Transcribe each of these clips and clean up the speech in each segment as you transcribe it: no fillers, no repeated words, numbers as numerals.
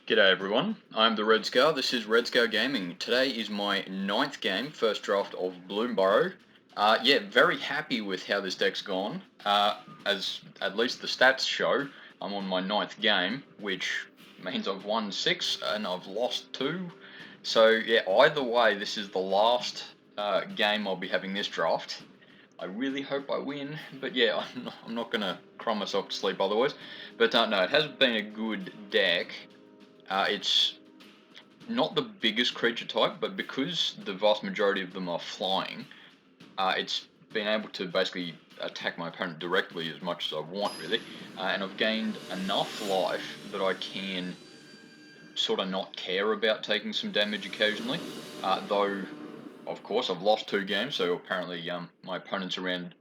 G'day everyone, I'm the Red Scar. This is Red Scar Gaming. Today is my 9th game, first draft of Bloomburrow. Yeah, very happy with how this deck's gone. As at least the stats show, I'm on my 9th game, which means I've won 6 and I've lost 2. So yeah, either way, this is the last game I'll be having this draft. I really hope I win, but yeah, I'm not going to cry myself to sleep otherwise. But no, it has been a good deck. It's not the biggest creature type, but because the vast majority of them are flying, it's been able to basically attack my opponent directly as much as I want, really. And I've gained enough life that I can sort of not care about taking some damage occasionally. Though, of course, I've lost 2 games, so apparently my opponent's around.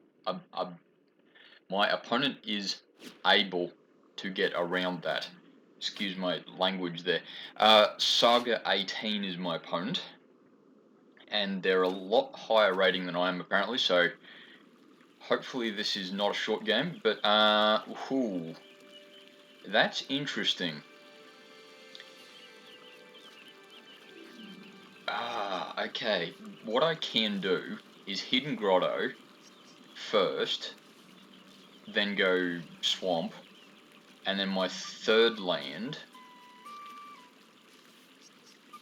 My opponent is able to get around that. Excuse my language there. Saga 18 is my opponent, and they're a lot higher rating than I am apparently, so hopefully this is not a short game, but that's interesting. Okay, what I can do is Hidden Grotto first, then go Swamp, and then my third land.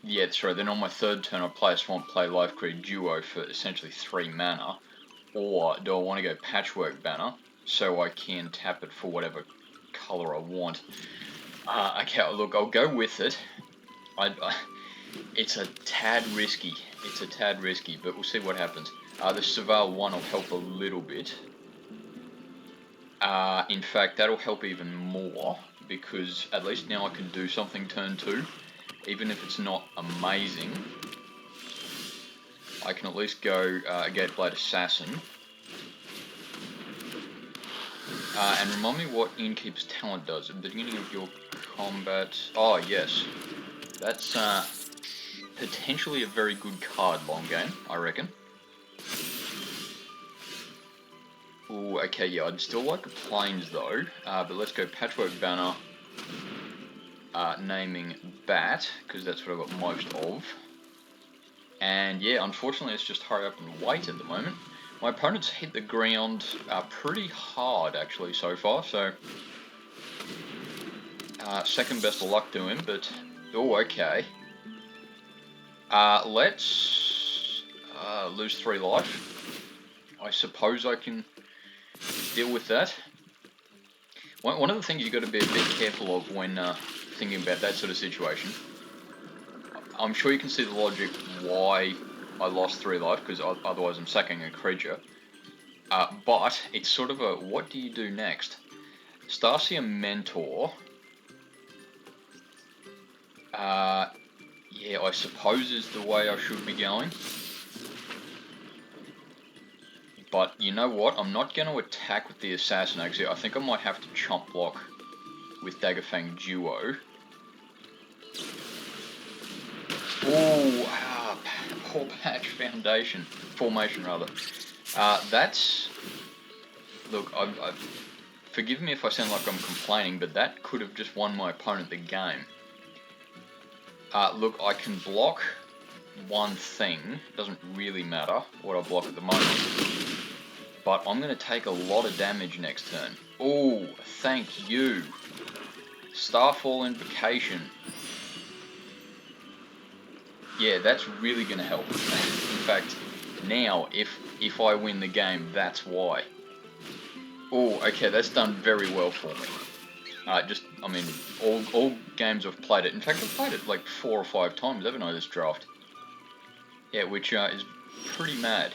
Yeah, that's right. Then on my third turn, I play a Swamp, play Life Creed Duo for essentially 3 mana. Or do I want to go Patchwork Banner so I can tap it for whatever colour I want? Okay, look, I'll go with it. It's a tad risky. But we'll see what happens. The Surveil 1 will help a little bit. In fact, that'll help even more, because at least now I can do something turn 2. Even if it's not amazing, I can at least go Gateblade Assassin. And remind me what Innkeep's Talent does at the beginning of your combat. Oh, yes. That's potentially a very good card long game, I reckon. Ooh, okay, yeah, I'd still like Plains though, but let's go Patchwork Banner, naming Bat, because that's what I've got most of. And yeah, unfortunately it's just hurry up and wait at the moment. My opponent's hit the ground pretty hard actually so far, so second best of luck to him, but oh, okay. Let's lose 3 life. I suppose I can deal with that. One of the things you've got to be a bit careful of when thinking about that sort of situation, I'm sure you can see the logic why I lost 3 life, because otherwise I'm sacking a creature. But it's sort of a, what do you do next? Starseer Mentor. Yeah, I suppose is the way I should be going. But you know what? I'm not going to attack with the Assassin, actually. I think I might have to chomp block with Daggerfang Duo. Ooh, poor patch formation rather. That's, look, forgive me if I sound like I'm complaining, but that could have just won my opponent the game. Look, I can block one thing, doesn't really matter what I block at the moment, but I'm going to take a lot of damage next turn. Oh, thank you. Starfall Invocation. Yeah, that's really going to help. In fact, now, if I win the game, that's why. Oh, okay, that's done very well for me. I mean, all games I've played it. In fact, I've played it like 4 or 5 times, haven't I, this draft? Yeah, which is pretty mad.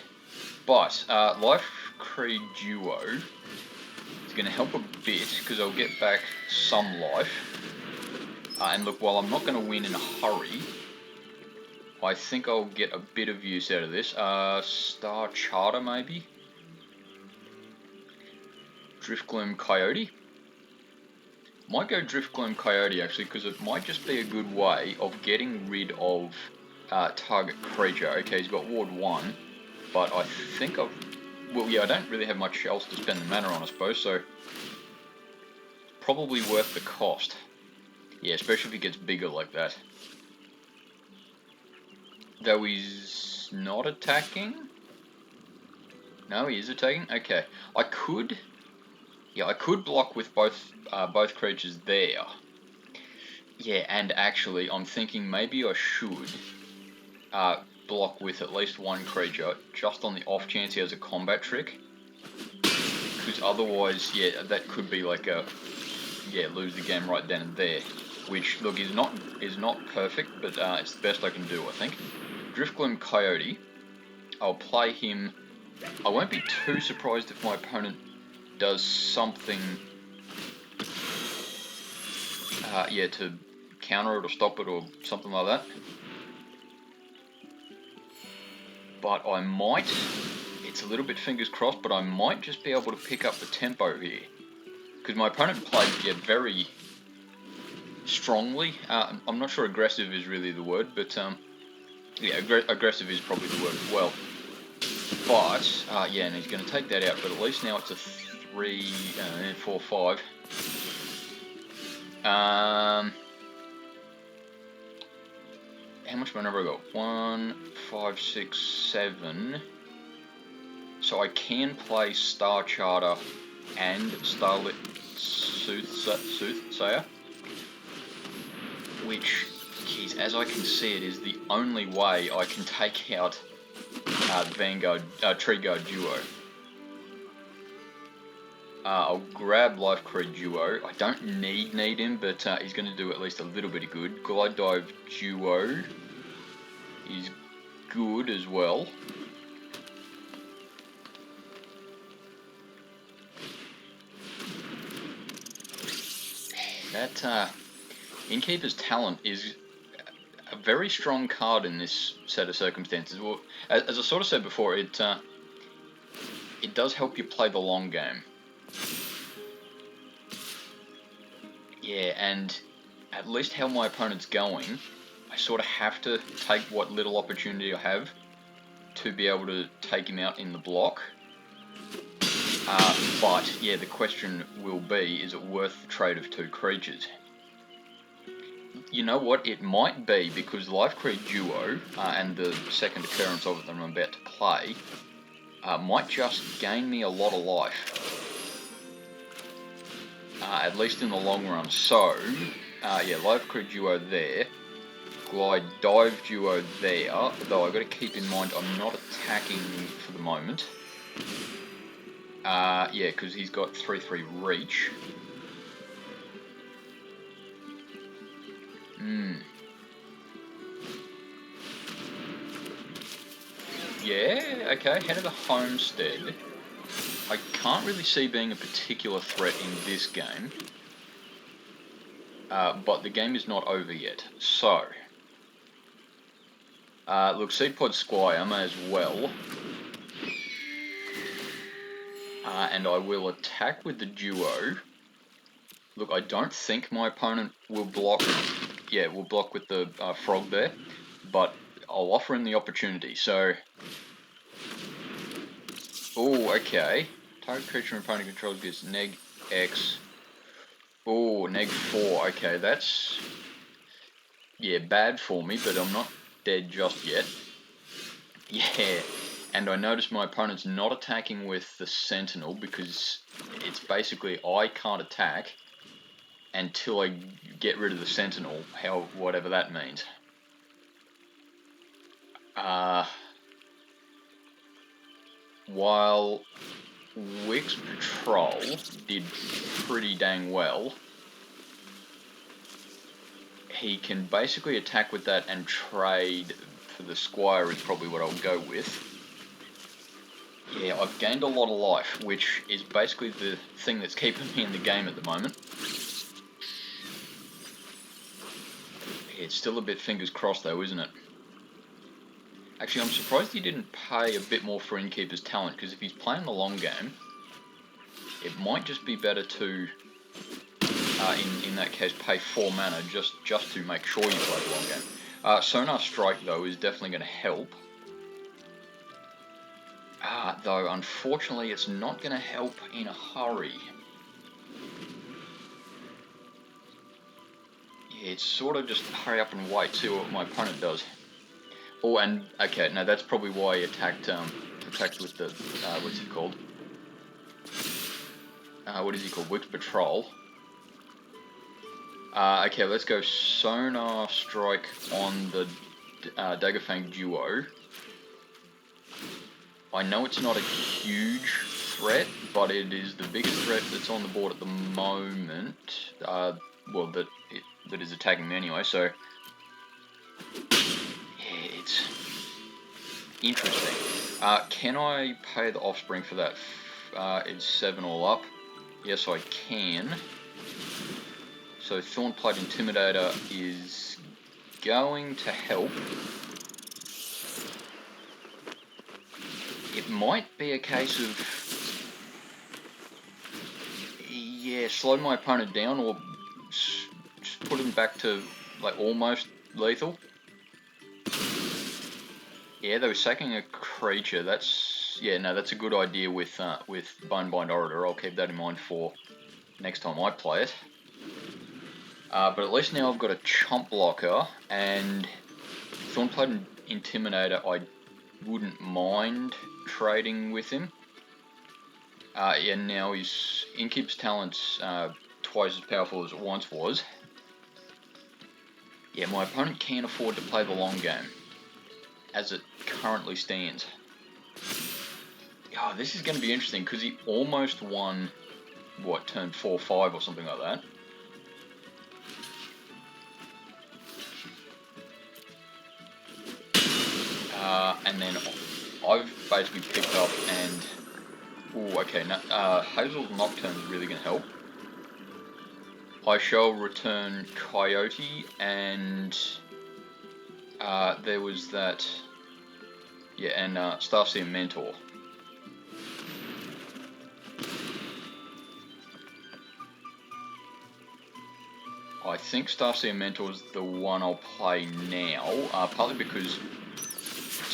But, Life Creed Duo is going to help a bit, because I'll get back some life. And look, while I'm not going to win in a hurry, I think I'll get a bit of use out of this. Star Charter, maybe? Driftgloom Coyote? Might go Driftgloom Coyote, actually, because it might just be a good way of getting rid of target creature. Okay, he's got Ward 1, but I think I've... Well, yeah, I don't really have much else to spend the mana on, I suppose, so... Probably worth the cost. Yeah, especially if he gets bigger like that. Though he's not attacking? No, he is attacking? Okay. I could block with both creatures there. Yeah, and actually, I'm thinking maybe I should block with at least one creature, just on the off chance he has a combat trick. Because otherwise, yeah, that could be like a, yeah, lose the game right then and there. Which, look, is not perfect, but it's the best I can do, I think. Driftgloom Coyote. I'll play him. I won't be too surprised if my opponent does something, yeah, to counter it or stop it or something like that. But I might, it's a little bit fingers crossed, but I might just be able to pick up the tempo here. Because my opponent played, yeah, very strongly. I'm not sure aggressive is really the word, but yeah, aggressive is probably the word as well. But, yeah, and he's going to take that out, but at least now it's a 3, 4, 5. How much mana have I got? 1, 5, 6, 7. So I can play Star Charter and Starlit Soothsayer. Which, geez, as I can see it, is the only way I can take out Vanguard, Tree Guard Duo. I'll grab Life Creed Duo. I don't need him, but he's going to do at least a little bit of good. Glide Dive Duo is good as well. That Innkeeper's Talent is a very strong card in this set of circumstances. Well, as I sort of said before, it does help you play the long game. Yeah, and at least how my opponent's going, I sort of have to take what little opportunity I have to be able to take him out in the block. But, yeah, the question will be, is it worth the trade of 2 creatures? You know what, it might be, because Life Creed Duo, and the second occurrence of it that I'm about to play, might just gain me a lot of life. At least in the long run. So, yeah, Life Creed Duo there. Glide Dive Duo there. Though I've got to keep in mind I'm not attacking for the moment. Yeah, because he's got 3/3 reach. Yeah, okay, Head of the Homestead. I can't really see being a particular threat in this game. But the game is not over yet. So, look, Seedpod Squire may as well. And I will attack with the Duo. Look, I don't think my opponent will block. Yeah, will block with the frog there, but I'll offer him the opportunity. So, oh, okay. Target creature and opponent controls gets neg X. Oh, neg 4. Okay, that's, yeah, bad for me, but I'm not dead just yet. Yeah, and I notice my opponent's not attacking with the Sentinel because it's basically I can't attack until I get rid of the Sentinel, whatever that means. While Wick's Patrol did pretty dang well, he can basically attack with that and trade for the Squire is probably what I'll go with. Yeah, I've gained a lot of life, which is basically the thing that's keeping me in the game at the moment. It's still a bit fingers crossed though, isn't it? Actually, I'm surprised he didn't pay a bit more for Innkeeper's Talent, because if he's playing the long game, it might just be better to, in that case, pay 4 mana just to make sure you play the long game. Sonar Strike, though, is definitely going to help. Though, unfortunately, it's not going to help in a hurry. It's sort of just hurry up and wait, see what my opponent does. Oh, and okay, no, that's probably why he attacked with the what's it called? What is he called? Wix Patrol. Okay, let's go Sonar Strike on the Daggerfang Duo. I know it's not a huge threat, but it is the biggest threat that's on the board at the moment. Well, that is attacking me anyway, so yeah, it's interesting. Can I pay the offspring for that? It's 7 all up. Yes, I can. So Thornplate Intimidator is going to help. It might be a case of, yeah, slow my opponent down or just put him back to like almost lethal. Yeah, they were sacking a creature. That's, yeah, no, that's a good idea with Bonebind Orator. I'll keep that in mind for next time I play it. But at least now I've got a chomp blocker, and Thornplate Intimidator I wouldn't mind trading with him. Yeah, now his Inkip's talent's twice as powerful as it once was. Yeah, my opponent can't afford to play the long game, as it currently stands. Oh, this is going to be interesting, because he almost won, what, turn 4-5 or something like that. And then I've basically picked up and... Ooh, okay, now, Hazel's Nocturne is really going to help. I shall return Coyote, and there was that... Yeah, and Starseer Mentor. I think Starseer Mentor is the one I'll play now, partly because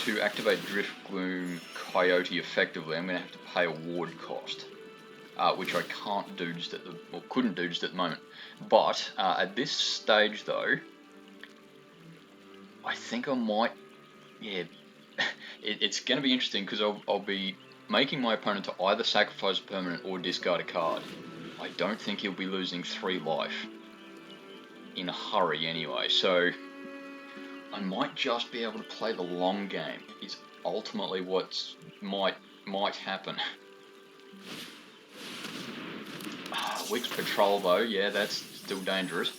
to activate Driftgloom Coyote effectively, I'm going to have to pay a ward cost, which I can't do just at the, well, couldn't do just at the moment. But at this stage, though, I think I might, yeah, it's going to be interesting because I'll be making my opponent to either sacrifice a permanent or discard a card. I don't think he'll be losing 3 life in a hurry anyway, so I might just be able to play the long game. Is ultimately what might happen. Wix Patrol though, yeah, that's still dangerous.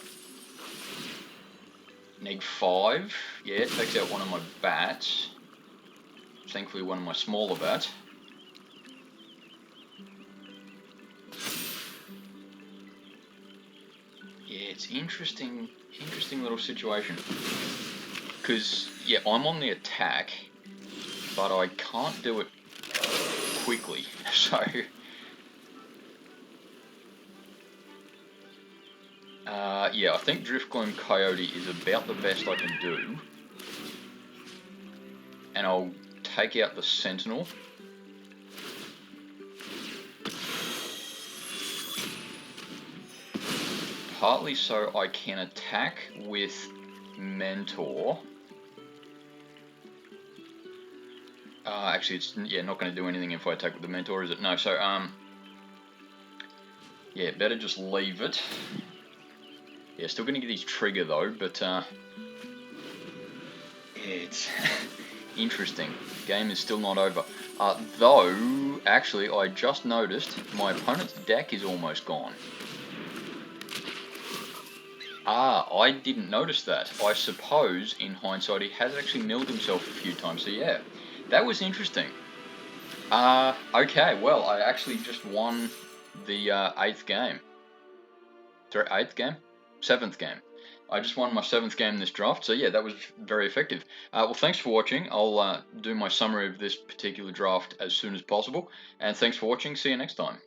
Neg 5, yeah, it takes out one of my bats. Thankfully one of my smaller bats. Yeah, it's interesting little situation. Because, yeah, I'm on the attack, but I can't do it quickly, so... yeah, I think Driftgloom Coyote is about the best I can do. And I'll take out the Sentinel. Partly so I can attack with Mentor. Actually, it's, yeah, not going to do anything if I attack with the Mentor, is it? No, so, yeah, better just leave it. Yeah, still going to get his trigger though, but yeah, it's interesting. Game is still not over. Though, actually, I just noticed my opponent's deck is almost gone. I didn't notice that. I suppose, in hindsight, he has actually milled himself a few times, so yeah. That was interesting. Okay, well, I actually just won the 8th game. Sorry, 8th game? 7th game. I just won my 7th game in this draft, so yeah, that was very effective. Well, thanks for watching. I'll do my summary of this particular draft as soon as possible, and thanks for watching. See you next time.